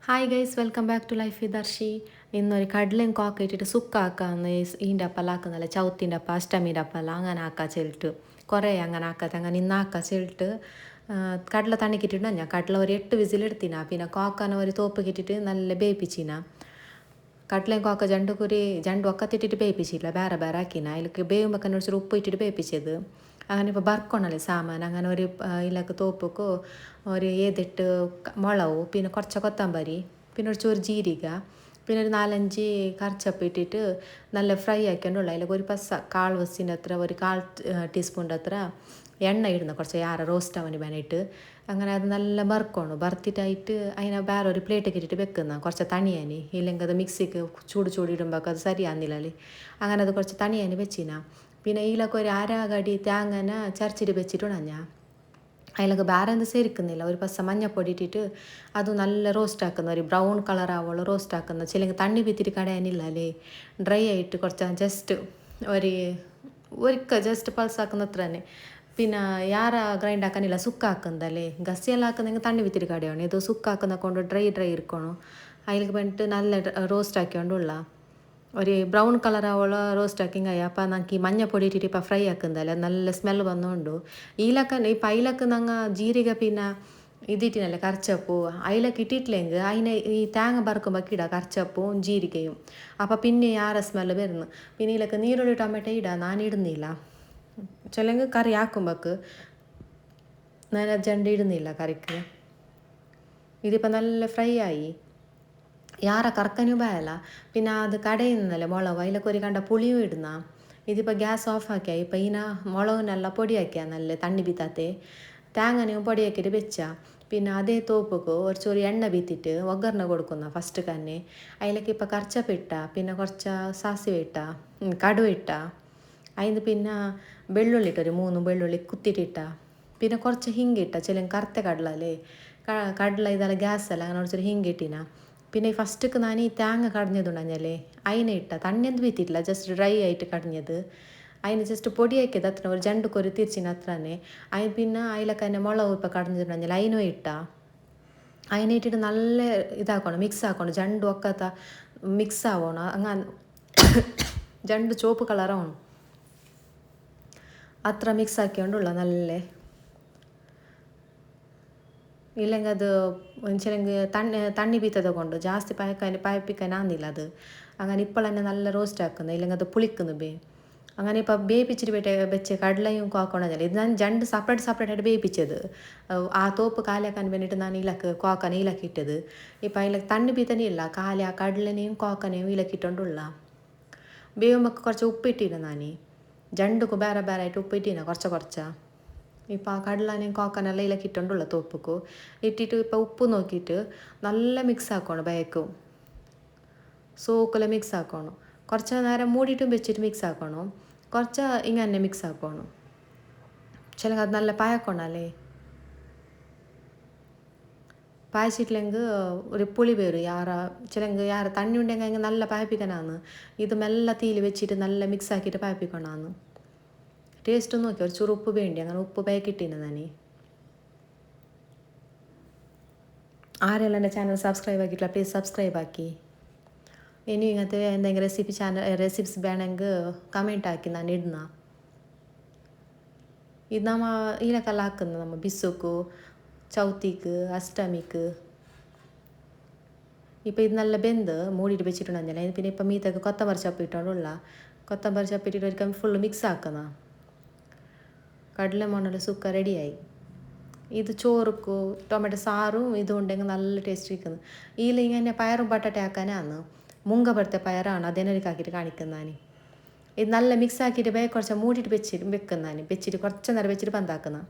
Hi guys, welcome back to life with Darshi. ഇന്നൊരു കടലയും cocoa ഇട്ടിട്ട് സുക്കാക്കാന്ന് ഈൻ്റെ അപ്പെല്ലാം ആക്കുന്നല്ലേ, ചൗത്തിൻ്റെ അപ്പം അഷ്ടമീൻ്റെ അപ്പെല്ലാം അങ്ങനെ ആക്കാൻ ചെല്ലിട്ട് കുറേ അങ്ങനെ ആക്കാത്ത അങ്ങനെ ഇന്നാക്കാൻ ചെല്ലിട്ട് കടല തണിക്കിട്ടിട്ട് ഞാൻ കടല ഒരു 8 വിസിലെടുത്തിനാ. പിന്നെ കോക്കാനെ ഒരു തോപ്പ് കിട്ടിയിട്ട് നല്ല വേപ്പിച്ചിന. കടലയും കോക്ക ജണ്ട് ഒക്കത്തിട്ടിട്ട് വേപ്പിച്ചില്ല, വേറെ വേറെ ആക്കിന. അതിലേക്ക് വേവുമ്പോൾ കുറച്ച് ഉപ്പ് ഇട്ടിട്ട് വേപ്പിച്ചത്. അങ്ങനെ ഇപ്പോൾ ബർക്കൊണല്ലേ സാമാൻ. അങ്ങനെ ഒരു ഇതിലേക്ക് തോപ്പക്ക് ഒരു ഏതിട്ട് മുളക്, പിന്നെ കുറച്ച് കൊത്തമ്പരി, പിന്നെ ഒരു ചൂറ് ജീരിക, പിന്നെ ഒരു 4-5 കറിച്ചപ്പ് ഇട്ടിട്ട് നല്ല ഫ്രൈ ആക്കിയിട്ടുള്ള അതിലേക്ക് ഒരു കാൽ വസിൻ്റെ അത്ര ഒരു 1/4 ടീസ്പൂണിൻ്റെ അത്ര എണ്ണ ഇടുന്ന കുറച്ച് റോസ്റ്റ് ആവാൻ വേണ്ടിയിട്ട്. അങ്ങനെ അത് നല്ല ബർക്കണം ബർത്തിട്ടായിട്ട് അതിനെ വേറെ ഒരു പ്ലേറ്റൊക്കെ ഇട്ടിട്ട് വെക്കുന്ന കുറച്ച് തണിയാനി. ഇല്ലെങ്കിൽ അത് മിക്സിക്ക് ചൂടിടുമ്പോൾ അത് ശരിയാകുന്നില്ലല്ലേ. അങ്ങനെ അത് കുറച്ച് തണിയാനി വെച്ചിനാ. പിന്നെ ഇതിലൊക്കെ ഒരു കടി തേങ്ങന ചരച്ചിട്ട് വെച്ചിട്ടുണ്ടാ ഞാൻ. അതിലൊക്കെ വേറെ എന്ത് ചേർക്കുന്നില്ല. ഒരു മഞ്ഞപ്പൊടി ഇട്ടിട്ട് അത് നല്ല റോസ്റ്റ് ആക്കുന്ന, ഒരു ബ്രൗൺ കളർ ആവുള്ളൂ റോസ്റ്റ് ആക്കുന്ന. ചില്ലെങ്കിൽ തണ്ണി പിത്തിരി കടയാനില്ല അല്ലേ, ഡ്രൈ ആയിട്ട് കുറച്ച് ജസ്റ്റ് ജസ്റ്റ് പൾസാക്കുന്ന അത്ര തന്നെ. പിന്നെ ഗ്രൈൻഡ് ആക്കാനില്ല, സുക്കാക്കുന്നതല്ലേ. ഗസിയെല്ലാം ആക്കുന്നെങ്കിൽ തണ്ണി വിത്തിരി കടയാണ്. ഇത് സുക്കാക്കുന്ന കൊണ്ട് ഡ്രൈ ഇരിക്കണം. അതിലേക്ക് വേണ്ടിയിട്ട് നല്ല റോസ്റ്റ് ആക്കിക്കൊണ്ടുള്ള ഒരു ബ്രൗൺ കളർ ആവുള്ള റോസ്റ്റ് ആക്കിങ്ങായി. അപ്പം നമുക്ക് ഈ മഞ്ഞപ്പൊടി ഇട്ടിട്ട് ഇപ്പം ഫ്രൈ ആക്കുന്നതല്ലേ, നല്ല സ്മെല്ല് വന്നുകൊണ്ട് ഇപ്പം അതിലൊക്കെ ഞങ്ങൾ ജീരക പിന്നെ ഇതിട്ടിനല്ലേ കറിച്ചപ്പൂ അതിലൊക്കെ ഇട്ടിട്ടില്ലെങ്കിൽ അതിനെ ഈ തേങ്ങ ബറുക്കുമ്പോൾ ഇടാം കറിച്ചപ്പവും ജീരികയും. അപ്പം പിന്നെ സ്മെല്ല് വരുന്നു. പിന്നെ ഇതിലൊക്കെ നീരുള്ളി ടൊമാറ്റോ ഇടാം, ഞാൻ ഇടുന്നില്ല. ചിലങ്കിൽ കറി ആക്കുമ്പോൾക്ക് ഞാൻ ജണ്ട് ഇടുന്നില്ല കറിക്ക്. ഇതിപ്പോൾ നല്ല ഫ്രൈ ആയി, കറക്കനും പായല്ല. പിന്നെ അത് കടയിൽ നിന്നല്ലേ മുളക്, അതിലൊക്കെ ഒരു കണ്ട പുളിയും ഇടുന്ന. ഇതിപ്പോൾ ഗ്യാസ് ഓഫ് ആക്കിയാൽ ഇപ്പം ഇതിനെ മുളകിനെല്ലാം പൊടിയാക്കിയാൽ നല്ല തണ്ണി ബീത്താത്തെ തേങ്ങനെയും പൊടിയാക്കിയിട്ട് വെച്ചാൽ. പിന്നെ അതേ തോപ്പക്ക് ഒരു ചോറ് എണ്ണ ബീത്തിട്ട് ഒഗ്ഗറിന് കൊടുക്കുന്ന ഫസ്റ്റ് തന്നെ. അതിലേക്ക് ഇപ്പം കറിച്ചപ്പിട്ട, പിന്നെ കുറച്ച് സാസിവ ഇട്ട, കടുവ ഇട്ട, അതിന് പിന്നെ വെള്ളുള്ളി ഇട്ട, ഒരു 3 വെള്ളുള്ളി കുത്തിയിട്ടിട്ട, പിന്നെ കുറച്ച് ഹിങ്ങിട്ട. ചില കറുത്ത കടലല്ലേ, കടല ഇതെല്ലാം ഗ്യാസല്ല, അങ്ങനെ കുറച്ചൊരു ഹിങ്ങിട്ടിന. പിന്നെ ഈ ഫസ്റ്റക്ക് ഞാൻ ഈ തേങ്ങ കടഞ്ഞതുണ്ടല്ലേ അതിനെ ഇട്ട. തണ്ണിയൊന്നും വീത്തിയിട്ടില്ല, ജസ്റ്റ് ഡ്രൈ ആയിട്ട് കടഞ്ഞത്. അതിന് ജസ്റ്റ് പൊടിയാക്കിയത് അത്ര, ഒരു ജണ്ടുക്കൊരു തിരിച്ചിന് അത്ര തന്നെ. അതിന് പിന്നെ അതിലൊക്കെ തന്നെ മുളക് ഇപ്പം കടഞ്ഞിട്ടുണ്ടെങ്കിൽ അതിനും ഇട്ട. അതിനെ ഇട്ടിട്ട് നല്ല ഇതാക്കണം, മിക്സ് ആക്കണം. ജണ്ടും ഒക്കെ മിക്സ് ആവണം. അങ്ങനെ ജണ്ട് ചുവപ്പ് കളറാവണം, അത്ര മിക്സ് ആക്കിക്കൊണ്ടുള്ള നല്ല. ഇല്ലെങ്കിൽ അത് ചിലങ്കിൽ തണ്ണി ബീത്തത് കൊണ്ട് ജാസ്തി പയപ്പിക്കാനാകുന്നില്ല അത്. അങ്ങനെ ഇപ്പോൾ തന്നെ നല്ല റോസ്റ്റ് ആക്കുന്നത്, ഇല്ലെങ്കിൽ അത് പുളിക്കുന്നു അങ്ങനെ ഇപ്പോൾ വേപ്പിച്ചിട്ട് വെച്ച് കടലയും കോക്കണമെന്നല്ല. ഇത് ഞാൻ ജണ്ട് സെപ്പറേറ്റ് ആയിട്ട് വേപ്പിച്ചത്. ആ തോപ്പ് കാലാക്കാൻ വേണ്ടിയിട്ട് ഞാൻ കോക്കനെ ഇലക്കിയിട്ടത്. ഇപ്പം അതിലേക്ക് തണ്ണി ബീത്തന്നെ ഇല്ല, കടലനെയും കോക്കനെയും ഇലക്കിയിട്ടുണ്ടുള്ള. വേവുമ്പോൾ കുറച്ച് ഉപ്പിട്ടിരുന്നു ഞാൻ. ജണ്ടുക്കും വേറെ ആയിട്ട് ഉപ്പിട്ടിരുന്ന കുറച്ച്. ഇപ്പോൾ ആ കടലാനെയും കോക്കനെല്ലാം ഇതിലേക്ക് ഇട്ടുകൊണ്ടുള്ള തോപ്പക്ക് ഇട്ടിട്ട് ഇപ്പോൾ ഉപ്പ് നോക്കിയിട്ട് നല്ല മിക്സ് ആക്കണം. ബയക്കും സോക്കെല്ലാം മിക്സ് ആക്കണം. കുറച്ച് നേരം മൂടിയിട്ടും വെച്ചിട്ട് മിക്സ് ആക്കണം. കുറച്ച് ഇങ്ങനെ മിക്സ് ആക്കണം. ചിലങ്കിൽ അത് നല്ല പായക്കണല്ലേ. പായച്ചിട്ടില്ലെങ്കിൽ ഒരു പുളി വരും. ചിലങ്കിൽ തണ്ണി ഉണ്ടെങ്കിൽ നല്ല പായപ്പിക്കാനാന്ന്. ഇത് മെല്ലെ തീയിൽ വെച്ചിട്ട് നല്ല മിക്സ് ആക്കിയിട്ട് പായപ്പിക്കണമെന്ന്. ടേസ്റ്റ് നോക്കി ഒരു ചുറ് ഉപ്പ് വേണ്ടി, അങ്ങനെ ഉപ്പ് പാക്കിട്ടിന് ഞാൻ. ആരെല്ലാം എൻ്റെ ചാനൽ സബ്സ്ക്രൈബ് ആക്കിയിട്ടില്ല, പ്ലീസ് സബ്സ്ക്രൈബ് ആക്കി. ഇനി ഇങ്ങനത്തെ എന്തെങ്കിലും റെസിപ്പീസ് വേണമെങ്കിൽ കമൻറ്റ് ആക്കി ഞാൻ ഇടുന്ന. ഇത് ഇതിനൊക്കെല്ലാം ആക്കുന്നത് നമ്മൾ ബിസുക്ക്, ചൗത്തിക്ക്, അഷ്ടമിക്ക്. ഇപ്പോൾ ഇത് നല്ല ബെന്ത് മൂടിയിട്ട് വെച്ചിട്ടുണ്ടെങ്കിൽ പിന്നെ ഇപ്പം മീത്തൊക്കെ കൊത്തമ്പരി ചപ്പ് ഇട്ടുകൊണ്ടുള്ള കൊത്തമ്പരി ചപ്പ് ഇട്ടിട്ട് ഒരിക്കൽ ഫുള്ള് മിക്സ് ആക്കുന്ന. കടല മണ്ണുള്ള സുക്ക റെഡിയായി. ഇത് ചോറുക്കും ടൊമാറ്റോ സാറും ഇതുണ്ടെങ്കിൽ നല്ല ടേസ്റ്റ് ഇരിക്കുന്നു. ഇതിൽ ഇങ്ങനെ പയറും ബട്ടാട്ട ആക്കാനാണ്, മുങ്ക പടുത്ത പയറാണ് അതിനൊരുക്കാക്കിയിട്ട് കാണിക്കുന്നതാണ്. ഇത് നല്ല മിക്സ് ആക്കിയിട്ട് കുറച്ച് മൂടിയിട്ട് വെച്ചിട്ട് വെക്കുന്നതാണ്. വെച്ചിട്ട് കുറച്ച് നേരം വെച്ചിട്ട് ബന്ധാക്കുന്ന.